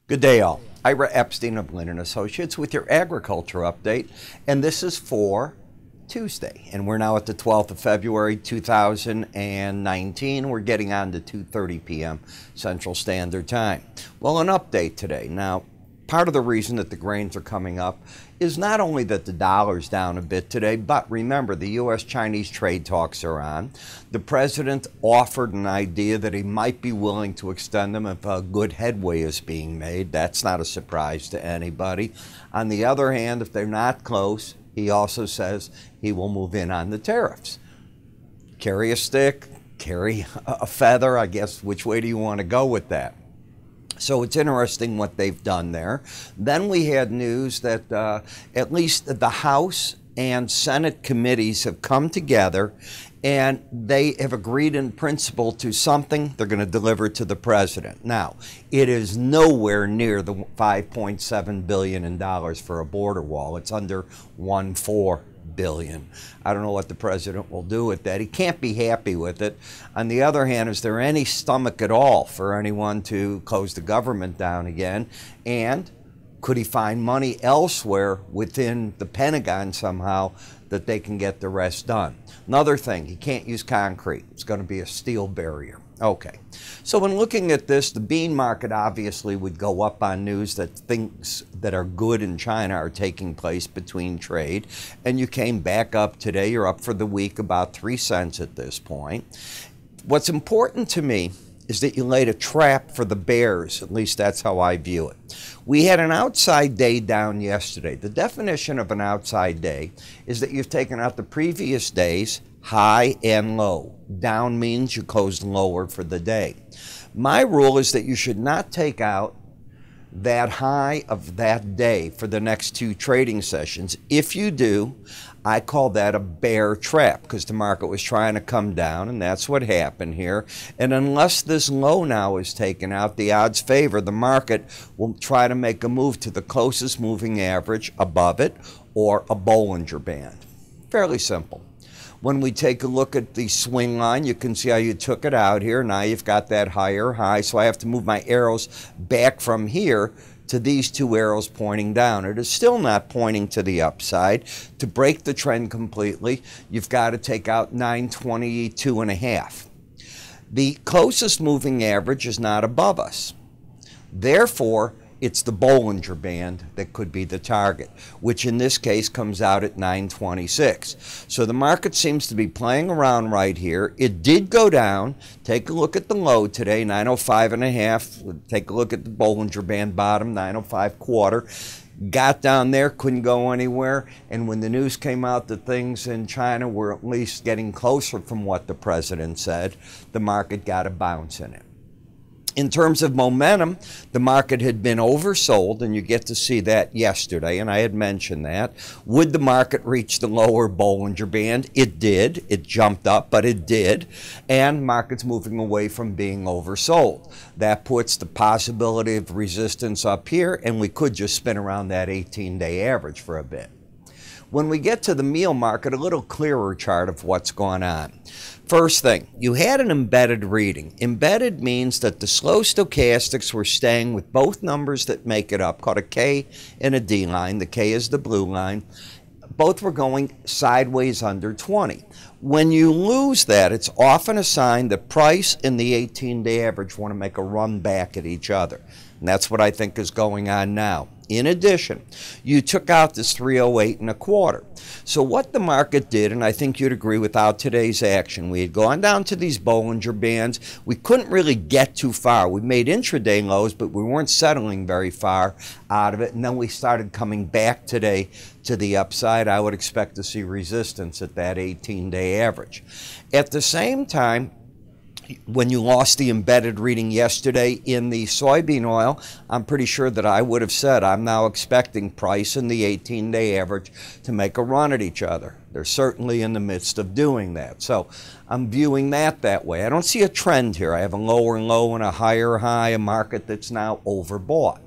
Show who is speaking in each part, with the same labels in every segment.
Speaker 1: Good day, all. Ira Epstein of Linn Associates with your agriculture update, and this is for Tuesday. And we're now at the 12th of February, 2019. We're getting on to 2:30 p.m. Central Standard Time. Well, an update today. Now, part of the reason that the grains are coming up is not only that the dollar's down a bit today, but remember, the U.S.-Chinese trade talks are on. The president offered an idea that he might be willing to extend them if a good headway is being made. That's not a surprise to anybody. On the other hand, if they're not close, he also says he will move in on the tariffs. Carry a stick, carry a feather, I guess. Which way do you want to go with that? So it's interesting what they've done there. Then we had news that at least the House and Senate committees have come together and they have agreed in principle to something they're going to deliver to the president. Now, it is nowhere near the $5.7 billion for a border wall. It's under $1.4 billion. I don't know what the president will do with that. He can't be happy with it. On the other hand, is there any stomach at all for anyone to close the government down again? And could he find money elsewhere within the Pentagon somehow that they can get the rest done? Another thing, he can't use concrete. It's going to be a steel barrier. Okay, so when looking at this, the bean market obviously would go up on news that things that are good in China are taking place between trade, and you came back up today. You're up for the week about 3 cents at this point. What's important to me is that you laid a trap for the bears. At least that's how I view it. We had an outside day down yesterday. The definition of an outside day is that you've taken out the previous day's high and low. Down means you closed lower for the day. My rule is that you should not take out that high of that day for the next 2 trading sessions. If you do, I call that a bear trap because the market was trying to come down, and that's what happened here. And unless this low now is taken out, the odds favor the market will try to make a move to the closest moving average above it or a Bollinger Band. Fairly simple. When we take a look at the swing line, you can see how you took it out here. Now you've got that higher high, so I have to move my arrows back from here to these 2 arrows pointing down. It is still not pointing to the upside. To break the trend completely, you've got to take out 922.5. The closest moving average is not above us. Therefore, it's the Bollinger Band that could be the target, which in this case comes out at 926. So the market seems to be playing around right here. It did go down. Take a look at the low today, 905.5. Take a look at the Bollinger Band bottom, 905.25. Got down there, couldn't go anywhere, and when the news came out that things in China were at least getting closer from what the president said, the market got a bounce in it. In terms of momentum, the market had been oversold, and you get to see that yesterday, and I had mentioned that. Would the market reach the lower Bollinger Band? It did. It jumped up, but it did, and market's moving away from being oversold. That puts the possibility of resistance up here, and we could just spin around that 18-day average for a bit. When we get to the meal market, a little clearer chart of what's going on. First thing, you had an embedded reading. Embedded means that the slow stochastics were staying with both numbers that make it up, called a K and a D line. The K is the blue line. Both were going sideways under 20. When you lose that, it's often a sign that price and the 18-day average want to make a run back at each other. And that's what I think is going on now. In addition, you took out this 308.25. So what the market did, and I think you'd agree without today's action, we had gone down to these Bollinger Bands. We couldn't really get too far. We made intraday lows, but we weren't settling very far out of it. And then we started coming back today to the upside. I would expect to see resistance at that 18-day average. At the same time, when you lost the embedded reading yesterday in the soybean oil, I'm pretty sure that I would have said I'm now expecting price and the 18-day average to make a run at each other. They're certainly in the midst of doing that. So I'm viewing that way. I don't see a trend here. I have a lower low and a higher high, a market that's now overbought.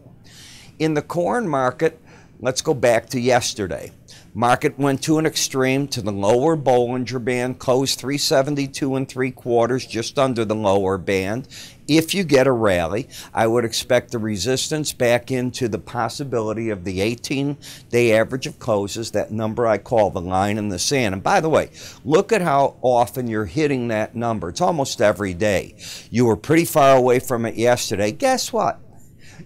Speaker 1: In the corn market, let's go back to yesterday. Market went to an extreme to the lower Bollinger Band, closed 372 3/4, just under the lower band. If you get a rally, I would expect the resistance back into the possibility of the 18-day average of closes, that number I call the line in the sand. And by the way, look at how often you're hitting that number. It's almost every day. You were pretty far away from it yesterday. Guess what?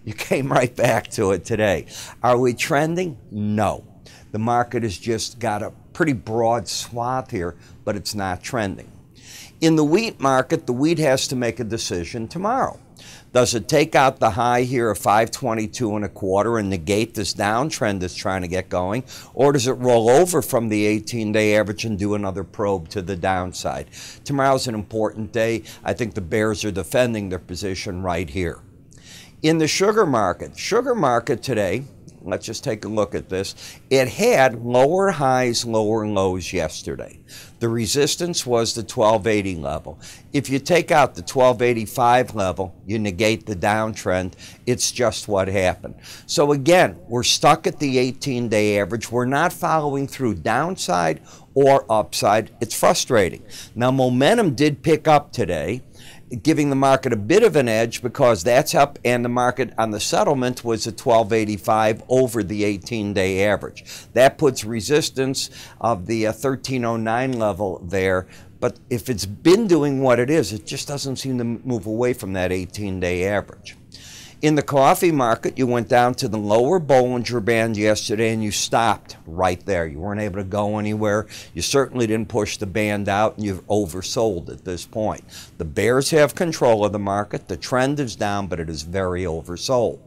Speaker 1: You came right back to it today. Are we trending? No. The market has just got a pretty broad swath here, but it's not trending. In the wheat market, the wheat has to make a decision tomorrow. Does it take out the high here of 522 1/4 and negate this downtrend that's trying to get going, or does it roll over from the 18-day average and do another probe to the downside? Tomorrow's an important day. I think the bears are defending their position right here. In the sugar market today, let's just take a look at this. It had lower highs, lower lows yesterday. The resistance was the 1280 level. If you take out the 1285 level, you negate the downtrend. It's just what happened. So again, we're stuck at the 18-day average. We're not following through downside or upside. It's frustrating. Now, momentum did pick up today, giving the market a bit of an edge because that's up, and the market on the settlement was at 1285 over the 18-day average. That puts resistance of the 1309 level there, but if it's been doing what it is, it just doesn't seem to move away from that 18-day average. In the coffee market, you went down to the lower Bollinger Band yesterday and you stopped right there. You weren't able to go anywhere. You certainly didn't push the band out, and you've oversold at this point. The bears have control of the market. The trend is down, but it is very oversold.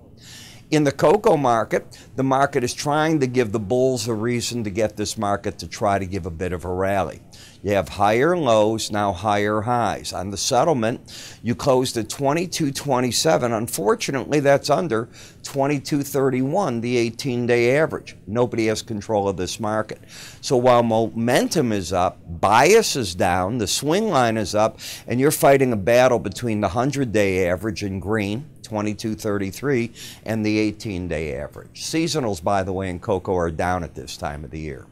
Speaker 1: In the cocoa market, the market is trying to give the bulls a reason to get this market to try to give a bit of a rally. You have higher lows, now higher highs. On the settlement, you closed at 22.27. Unfortunately, that's under 22.31, the 18-day average. Nobody has control of this market. So while momentum is up, bias is down, the swing line is up, and you're fighting a battle between the 100-day average in green, 22.33, and the 18-day average. Seasonals, by the way, in cocoa are down at this time of the year.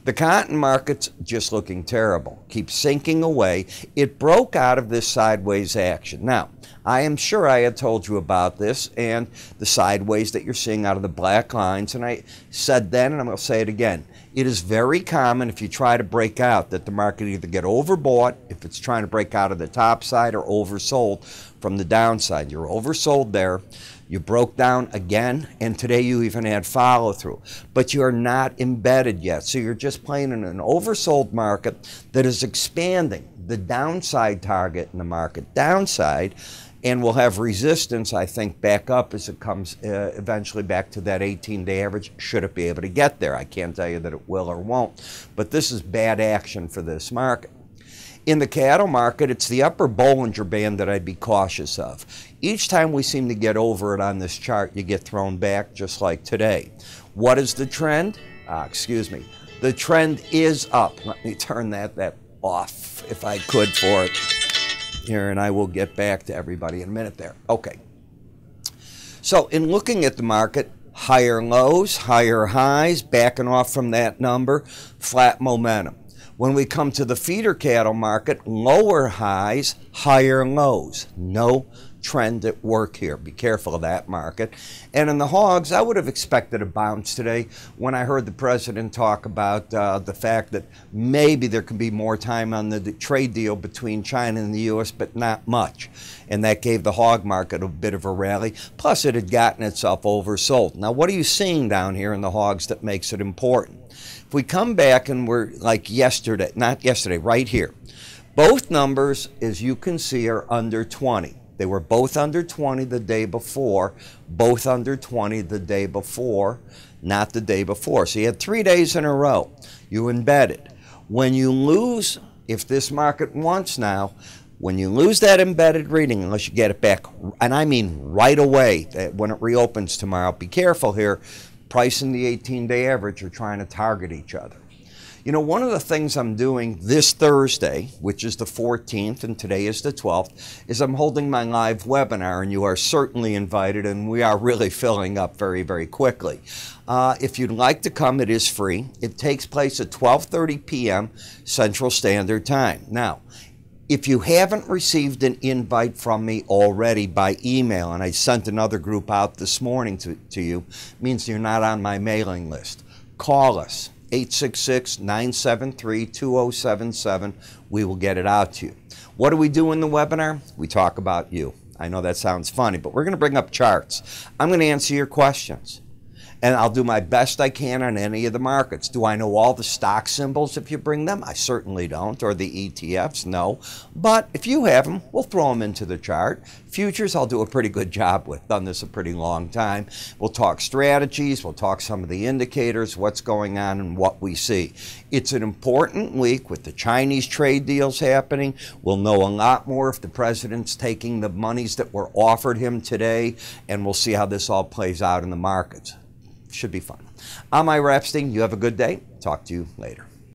Speaker 1: The cotton market's just looking terrible, keeps sinking away. It broke out of this sideways action. Now, I am sure I had told you about this and the sideways that you're seeing out of the black lines, and I said then, and I'm going to say it again, it is very common if you try to break out that the market either get overbought if it's trying to break out of the top side, or oversold from the downside. You're oversold there. You broke down again, and today you even had follow-through. But you're not embedded yet, so you're just playing in an oversold market that is expanding the downside target in the market. Downside, and we'll have resistance, I think, back up as it comes eventually back to that 18-day average, should it be able to get there. I can't tell you that it will or won't, but this is bad action for this market. In the cattle market, it's the upper Bollinger Band that I'd be cautious of. Each time we seem to get over it on this chart, you get thrown back, just like today. What is the trend? The trend is up. Let me turn that off, if I could, for it here, and I will get back to everybody in a minute there. Okay. So in looking at the market, higher lows, higher highs, backing off from that number, flat momentum. When we come to the feeder cattle market, lower highs, higher lows. No trend at work here. Be careful of that market. And in the hogs, I would have expected a bounce today when I heard the president talk about the fact that maybe there could be more time on the trade deal between China and the U.S., but not much. And that gave the hog market a bit of a rally. Plus, it had gotten itself oversold. Now, what are you seeing down here in the hogs that makes it important? If we come back and we're like yesterday, not yesterday, right here, both numbers, as you can see, are under 20. They were both under 20 the day before, both under 20 the day before, not the day before. So you had 3 days in a row. You embedded. When you lose, if this market wants now, when you lose that embedded reading, unless you get it back, and I mean right away, when it reopens tomorrow, be careful here. Price and the 18-day average are trying to target each other. You know, one of the things I'm doing this Thursday, which is the 14th and today is the 12th, is I'm holding my live webinar, and you are certainly invited, and we are really filling up very, very quickly. If you'd like to come, it is free. It takes place at 12:30 p.m. Central Standard Time. Now, if you haven't received an invite from me already by email, and I sent another group out this morning to you, means you're not on my mailing list. Call us, 866-973-2077. We will get it out to you. What do we do in the webinar? We talk about you. I know that sounds funny, but we're going to bring up charts. I'm going to answer your questions. And I'll do my best I can on any of the markets. Do I know all the stock symbols if you bring them? I certainly don't. Or the ETFs? No. But if you have them, we'll throw them into the chart. Futures, I'll do a pretty good job with. Done this a pretty long time. We'll talk strategies. We'll talk some of the indicators, what's going on and what we see. It's an important week with the Chinese trade deals happening. We'll know a lot more if the president's taking the monies that were offered him today, and we'll see how this all plays out in the markets. Should be fun. I'm Ira Epstein. You have a good day. Talk to you later.